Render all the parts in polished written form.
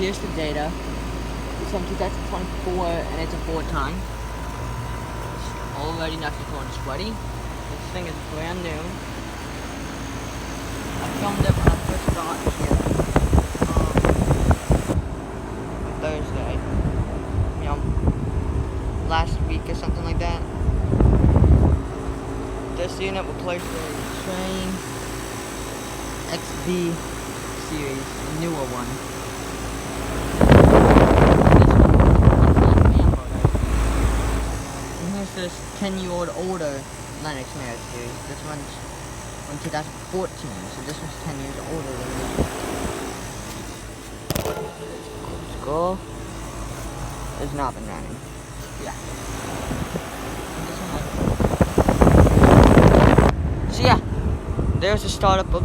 here's the data. It's from 2024 and it's a 4-ton. It's already not going sweaty. This thing is brand new. I filmed it when I first got here. On Thursday. You know, last week or something like that. This unit replaced the Train XB series, a newer one. And here's this 10-year-old older Lennox marriage series. This one's from 2014, so this one's 10 years older than this. School has not been running. Yeah. So yeah, there's the startup of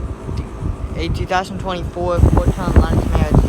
a 2024 4-ton Lennox marriage